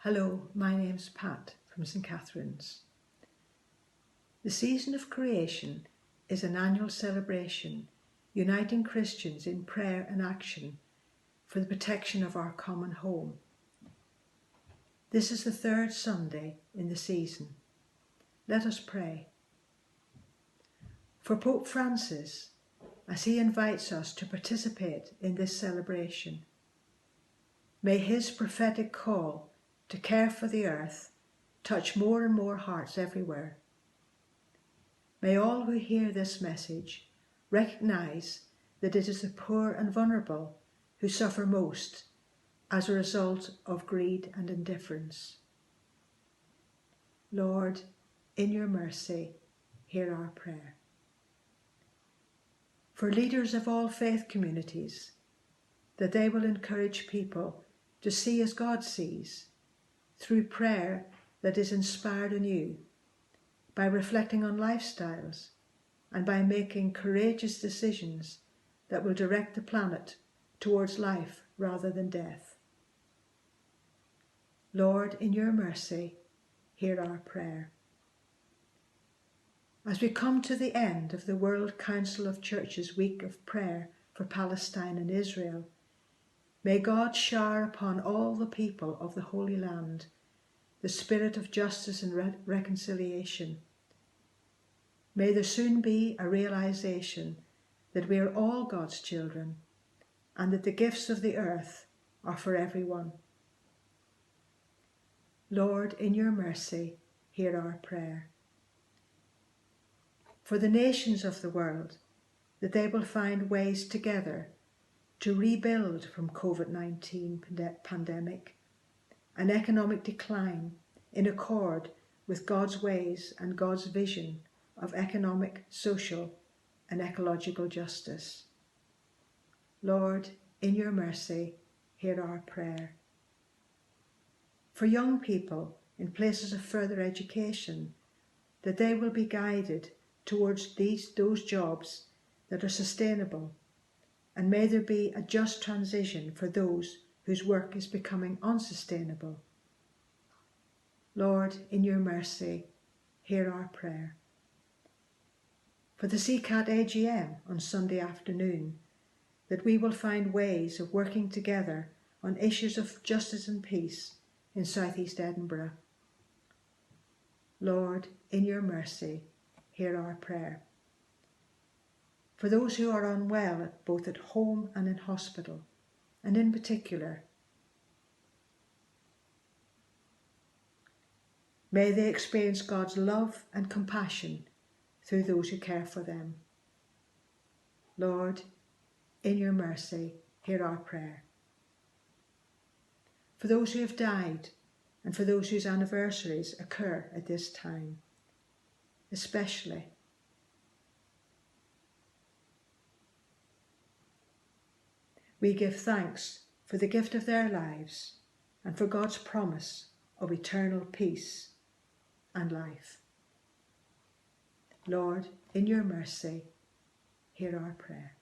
Hello, my name's Pat from St Catherine's. The season of creation is an annual celebration uniting Christians in prayer and action for the protection of our common home. This is the third Sunday in the season. Let us pray. For Pope Francis, as he invites us to participate in this celebration, may his prophetic call to care for the earth touch more and more hearts everywhere. May all who hear this message recognise that it is the poor and vulnerable who suffer most as a result of greed and indifference. Lord, in your mercy, hear our prayer. For leaders of all faith communities, that they will encourage people to see as God sees, through prayer that is inspired anew, by reflecting on lifestyles and by making courageous decisions that will direct the planet towards life rather than death. Lord, in your mercy, hear our prayer. As we come to the end of the World Council of Churches Week of Prayer for Palestine and Israel, may God shower upon all the people of the Holy Land the spirit of justice and reconciliation. May there soon be a realization that we are all God's children and that the gifts of the earth are for everyone. Lord, in your mercy, hear our prayer. For the nations of the world, that they will find ways together to rebuild from COVID-19 pandemic, an economic decline in accord with God's ways and God's vision of economic, social and ecological justice. Lord, in your mercy, hear our prayer. For young people in places of further education, that they will be guided towards those jobs that are sustainable, and may there be a just transition for those whose work is becoming unsustainable. Lord, in your mercy, hear our prayer. For the CCAT AGM on Sunday afternoon, that we will find ways of working together on issues of justice and peace in South East Edinburgh. Lord, in your mercy, hear our prayer. For those who are unwell, both at home and in hospital, and in particular, may they experience God's love and compassion through those who care for them. Lord, in your mercy, hear our prayer. For those who have died and for those whose anniversaries occur at this time, especially, we give thanks for the gift of their lives and for God's promise of eternal peace and life. Lord, in your mercy, hear our prayer.